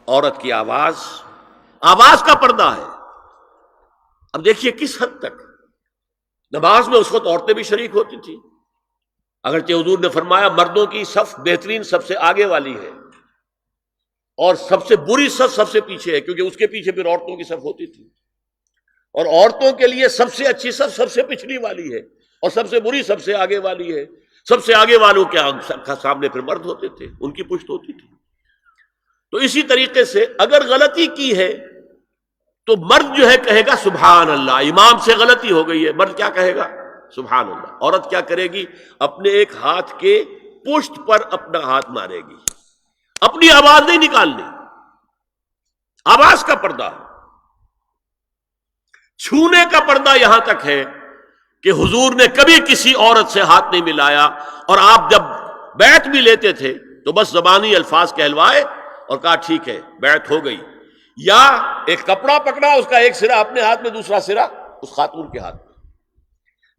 عورت کی آواز کا پردہ ہے۔ اب دیکھیے کس حد تک نماز میں اس وقت عورتیں بھی شریک ہوتی تھیں، اگرچہ حضور نے فرمایا مردوں کی صف بہترین سب سے آگے والی ہے اور سب سے بری صف سب سے پیچھے ہے، کیونکہ اس کے پیچھے پھر عورتوں کی صف ہوتی تھی، اور عورتوں کے لیے سب سے اچھی صف سب سے پچھلی والی ہے اور سب سے بری سب سے آگے والی ہے۔ سب سے آگے والوں کے سامنے پھر مرد ہوتے تھے، ان کی پشت ہوتی تھی۔ تو اسی طریقے سے اگر غلطی کی ہے تو مرد جو ہے کہے گا سبحان اللہ، امام سے غلطی ہو گئی ہے، مرد کیا کہے گا؟ سبحان اللہ۔ عورت کیا کرے گی؟ اپنے ایک ہاتھ کے پشت پر اپنا ہاتھ مارے گی، اپنی آواز نہیں نکالنی، آواز کا پردہ۔ چھونے کا پردہ یہاں تک ہے کہ حضور نے کبھی کسی عورت سے ہاتھ نہیں ملایا، اور آپ جب بیعت بھی لیتے تھے تو بس زبانی الفاظ کہلوائے اور کہا ٹھیک ہے بیعت ہو گئی، یا ایک کپڑا پکڑا، اس کا ایک سرا اپنے ہاتھ میں دوسرا سرا اس خاتون کے ہاتھ میں،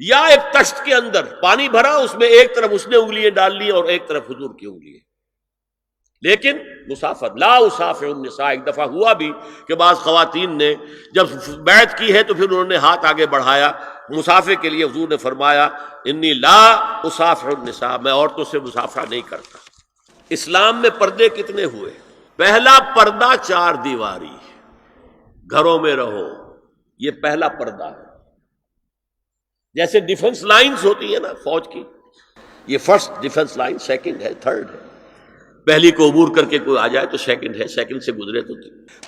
یا ایک تشت کے اندر پانی بھرا، اس میں ایک طرف اس نے انگلیاں ڈال لی اور ایک طرف حضور کی انگلیاں، لیکن مسافر لا اسافر النساء۔ ایک دفعہ ہوا بھی کہ بعض خواتین نے جب بیعت کی ہے تو پھر انہوں نے ہاتھ آگے بڑھایا مسافر کے لیے، حضور نے فرمایا انی لا اسافر النساء، میں عورتوں سے مسافرہ نہیں کرتا۔ اسلام میں پردے کتنے ہوئے؟ پہلا پردہ 4 دیواری، گھروں میں رہو، یہ پہلا پردہ ہے۔ جیسے ڈیفنس لائنز ہوتی ہے نا فوج کی، یہ فرسٹ ڈیفنس لائن، سیکنڈ ہے، تھرڈ ہے، پہلی کو عبور کر کے کوئی آ جائے تو سیکنڈ ہے، سیکنڈ سے گزرے تو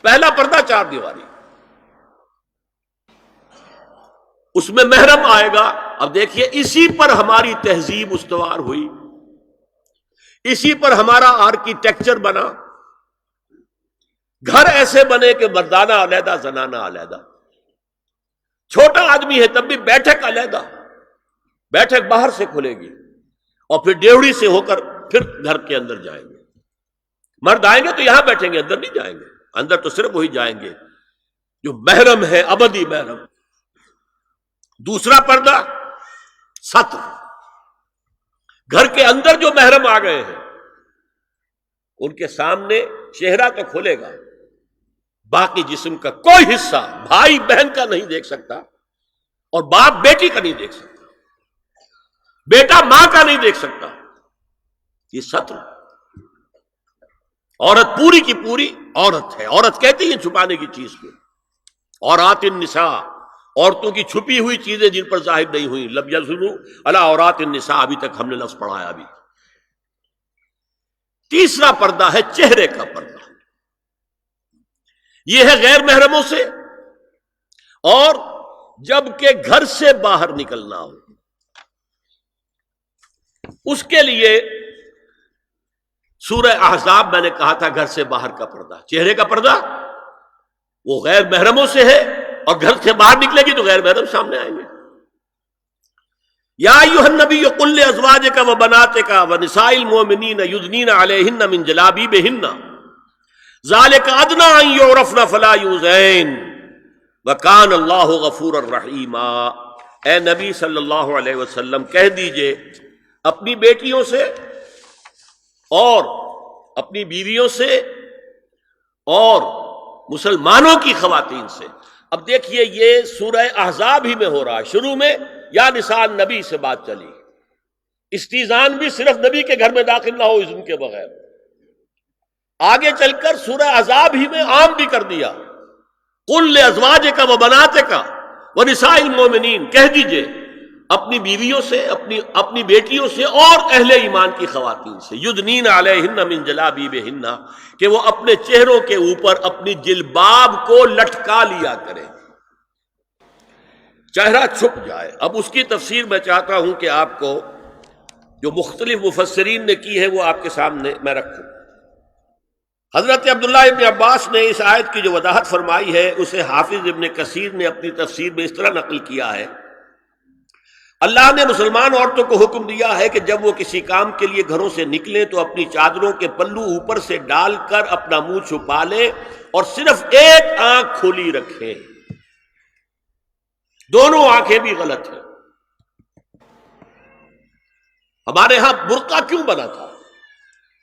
پہلا پردہ 4 دیواری، اس میں محرم آئے گا۔ اب دیکھیے اسی پر ہماری تہذیب استوار ہوئی، اسی پر ہمارا آرکیٹیکچر بنا، گھر ایسے بنے کہ مردانہ علیحدہ زنانہ علیحدہ، چھوٹا آدمی ہے تب بھی بیٹھک علیحدہ، بیٹھک باہر سے کھلے گی اور پھر ڈیوڑی سے ہو کر پھر گھر کے اندر جائیں گے، مرد آئیں گے تو یہاں بیٹھیں گے، اندر نہیں جائیں گے، اندر تو صرف وہی جائیں گے جو محرم ہے، ابدی محرم۔ دوسرا پردہ ستر، گھر کے اندر جو محرم آ گئے ہیں ان کے سامنے چہرہ تو کھلے گا، باقی جسم کا کوئی حصہ بھائی بہن کا نہیں دیکھ سکتا، اور باپ بیٹی کا نہیں دیکھ سکتا، بیٹا ماں کا نہیں دیکھ سکتا۔ یہ ستر، عورت پوری کی پوری عورت ہے۔ عورت کہتی ہیں چھپانے کی چیز کو، عورات النساء، عورتوں کی چھپی ہوئی چیزیں جن پر ظاہر نہیں ہوئی، لم یظہروا علی عورات النساء، ابھی تک ہم نے لفظ پڑھایا بھی۔ تیسرا پردہ ہے چہرے کا پردہ، یہ ہے غیر محرموں سے، اور جب کہ گھر سے باہر نکلنا ہو اس کے لیے سورہ احزاب میں نے کہا تھا گھر سے باہر کا پردہ، چہرے کا پردہ وہ غیر محرموں سے ہے، اور گھر سے باہر نکلے گی تو غیر محرم سامنے آئیں گے۔ یا ایھا النبی قل لازواجک وبناتک ونساء المؤمنین یدنین علیہن من جلابیبہن ذالک ادنی ان یعرفن فلا یؤذین وکان اللہ غفورا رحیما۔ اے نبی صلی اللہ علیہ وسلم کہہ دیجئے اپنی بیٹیوں سے اور اپنی بیویوں سے اور مسلمانوں کی خواتین سے۔ اب دیکھیے یہ سورہ احزاب ہی میں ہو رہا ہے، شروع میں یا نساء نبی سے بات چلی، استیزان بھی صرف نبی کے گھر میں داخل نہ ہو اذن کے بغیر، آگے چل کر سورہ احزاب ہی میں عام بھی کر دیا، قل لازواجک وبناتک ونساء المؤمنین، کہہ دیجئے اپنی بیویوں سے، اپنی بیٹیوں سے اور اہل ایمان کی خواتین سے، یدنین علیہن من جلابیبہن، کہ وہ اپنے چہروں کے اوپر اپنی جلباب کو لٹکا لیا کریں، چہرہ چھپ جائے۔ اب اس کی تفسیر میں چاہتا ہوں کہ آپ کو جو مختلف مفسرین نے کی ہے وہ آپ کے سامنے میں رکھوں۔ حضرت عبداللہ ابن عباس نے اس آیت کی جو وضاحت فرمائی ہے اسے حافظ ابن کثیر نے اپنی تفسیر میں اس طرح نقل کیا ہے، اللہ نے مسلمان عورتوں کو حکم دیا ہے کہ جب وہ کسی کام کے لیے گھروں سے نکلیں تو اپنی چادروں کے پلو اوپر سے ڈال کر اپنا منہ چھپا لیں اور صرف ایک آنکھ کھلی رکھیں، دونوں آنکھیں بھی غلط ہیں۔ ہمارے ہاں برقع کیوں بنا تھا؟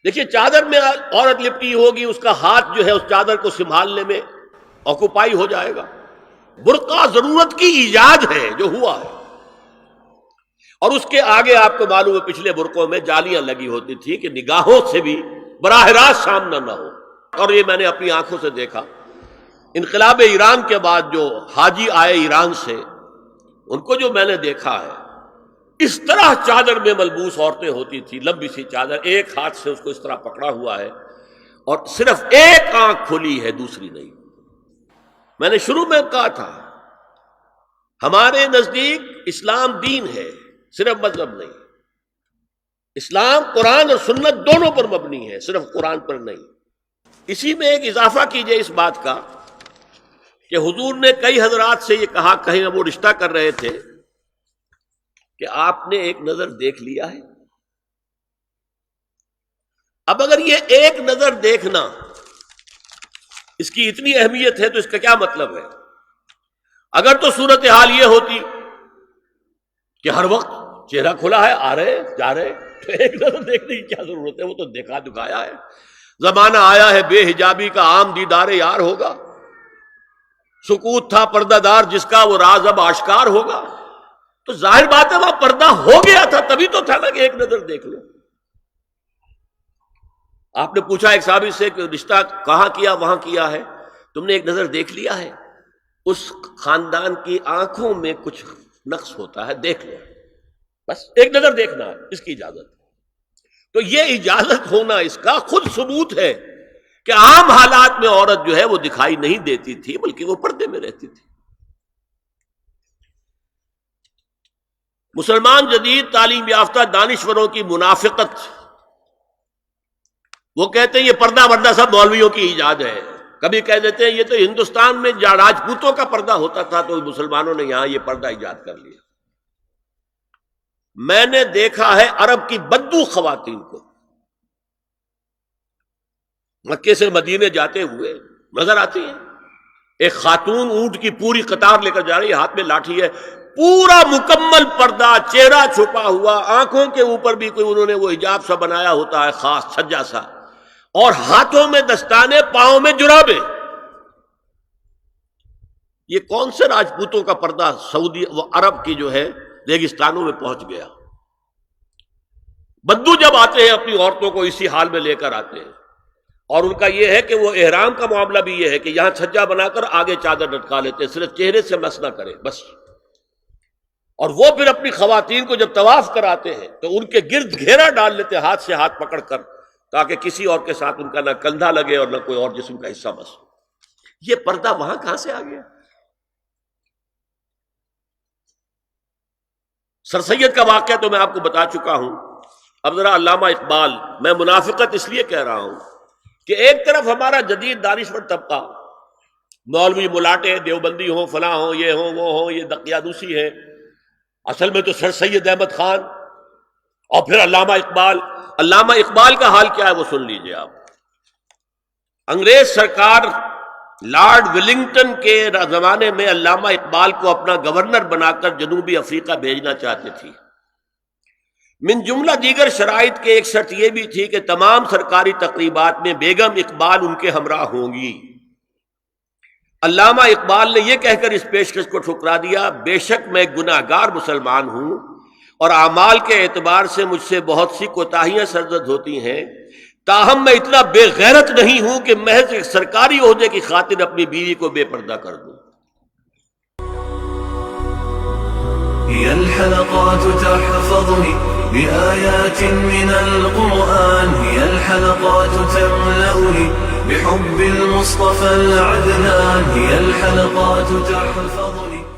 دیکھیے چادر میں عورت لپٹی ہوگی، اس کا ہاتھ جو ہے اس چادر کو سنبھالنے میں آکوپائی ہو جائے گا۔ برقع ضرورت کی ایجاد ہے جو ہوا ہے، اور اس کے آگے آپ کو معلوم ہے پچھلے برقعوں میں جالیاں لگی ہوتی تھی کہ نگاہوں سے بھی براہ راست سامنا نہ ہو۔ اور یہ میں نے اپنی آنکھوں سے دیکھا، انقلاب ایران کے بعد جو حاجی آئے ایران سے، ان کو جو میں نے دیکھا ہے، اس طرح چادر میں ملبوس عورتیں ہوتی تھی، لمبی سی چادر، ایک ہاتھ سے اس کو اس طرح پکڑا ہوا ہے اور صرف ایک آنکھ کھلی ہے، دوسری نہیں۔ میں نے شروع میں کہا تھا ہمارے نزدیک اسلام دین ہے، صرف مذہب نہیں۔ اسلام قرآن اور سنت دونوں پر مبنی ہے، صرف قرآن پر نہیں۔ اسی میں ایک اضافہ کیجئے اس بات کا کہ حضور نے کئی حضرات سے یہ کہا، کہیں وہ رشتہ کر رہے تھے، کہ آپ نے ایک نظر دیکھ لیا ہے۔ اب اگر یہ ایک نظر دیکھنا اس کی اتنی اہمیت ہے تو اس کا کیا مطلب ہے؟ اگر تو صورتحال یہ ہوتی کہ ہر وقت چہرہ کھلا ہے، آ رہے جا رہے، تو ایک نظر دیکھنے کی کیا ضرورت ہے؟ وہ تو دیکھا دکھایا ہے۔ زمانہ آیا ہے بے حجابی کا، عام دیدار یار ہوگا۔ سکوت تھا پردہ دار جس کا، وہ راز اب آشکار ہوگا۔ تو ظاہر بات ہے وہاں پردہ ہو گیا تھا، تبھی تو تھا نا کہ ایک نظر دیکھ لو۔ آپ نے پوچھا ایک صحابی سے کہ رشتہ کہاں کیا؟ وہاں کیا ہے، تم نے ایک نظر دیکھ لیا ہے؟ اس خاندان کی آنکھوں میں کچھ نقص ہوتا ہے، دیکھ لو، بس ایک نظر دیکھنا ہے، اس کی اجازت۔ تو یہ اجازت ہونا اس کا خود ثبوت ہے کہ عام حالات میں عورت جو ہے وہ دکھائی نہیں دیتی تھی، بلکہ وہ پردے میں رہتی تھی۔ مسلمان جدید تعلیم یافتہ دانشوروں کی منافقت، وہ کہتے ہیں یہ پردہ وردہ سب مولویوں کی ایجاد ہے۔ کبھی کہہ دیتے ہیں یہ تو ہندوستان میں راجپوتوں کا پردہ ہوتا تھا تو مسلمانوں نے یہاں یہ پردہ ایجاد کر لیا۔ میں نے دیکھا ہے عرب کی بدو خواتین کو مکے سے مدینے جاتے ہوئے نظر آتی ہیں۔ ایک خاتون اونٹ کی پوری قطار لے کر جا رہی ہے، ہاتھ میں لاٹھی ہے، پورا مکمل پردہ، چہرہ چھپا ہوا، آنکھوں کے اوپر بھی کوئی انہوں نے وہ حجاب سا بنایا ہوتا ہے خاص چھجا سا، اور ہاتھوں میں دستانے، پاؤں میں جرابے۔ یہ کون سے راجپوتوں کا پردہ سعودی و عرب کی جو ہے ریگستانوں میں پہنچ گیا؟ بدو جب آتے ہیں اپنی عورتوں کو اسی حال میں لے کر آتے ہیں، اور ان کا یہ ہے کہ وہ احرام کا معاملہ بھی یہ ہے کہ یہاں چھجا بنا کر آگے چادر لٹکا لیتے ہیں، صرف چہرے سے مس نہ کرے بس۔ اور وہ پھر اپنی خواتین کو جب طواف کراتے ہیں تو ان کے گرد گھیرا ڈال لیتے ہاتھ سے ہاتھ پکڑ کر، تاکہ کسی اور کے ساتھ ان کا نہ کندھا لگے اور نہ کوئی اور جسم کا حصہ بس۔ یہ پردہ وہاں کہاں سے آ گیا؟ سر سید کا واقعہ تو میں آپ کو بتا چکا ہوں۔ اب ذرا علامہ اقبال، میں منافقت اس لیے کہہ رہا ہوں کہ ایک طرف ہمارا جدید دانشور طبقہ، مولوی ملاٹے دیوبندی ہوں، فلاں ہوں، یہ ہوں وہ ہوں، یہ دقیانوسی ہے، اصل میں تو سر سید احمد خان، اور پھر علامہ اقبال۔ علامہ اقبال کا حال کیا ہے وہ سن لیجئے آپ۔ انگریز سرکار لارڈ ولنگٹن کے زمانے میں علامہ اقبال کو اپنا گورنر بنا کر جنوبی افریقہ بھیجنا چاہتے تھی۔ من جملہ دیگر شرائط کے ایک شرط یہ بھی تھی کہ تمام سرکاری تقریبات میں بیگم اقبال ان کے ہمراہ ہوں گی۔ علامہ اقبال نے یہ کہہ کر اس پیشکش کو ٹھکرا دیا، بے شک میں گناہگار مسلمان ہوں اور اعمال کے اعتبار سے مجھ سے بہت سی کوتاہیاں سرزد ہوتی ہیں، تاہم میں اتنا بے غیرت نہیں ہوں کہ محض ایک سرکاری عہدے کی خاطر اپنی بیوی کو بے پردہ کر دوں۔ هي الحلقات تحفظني بآيات من القرآن، هي الحلقات تملأني بحب المصطفى العدنان، هي الحلقات تحفظني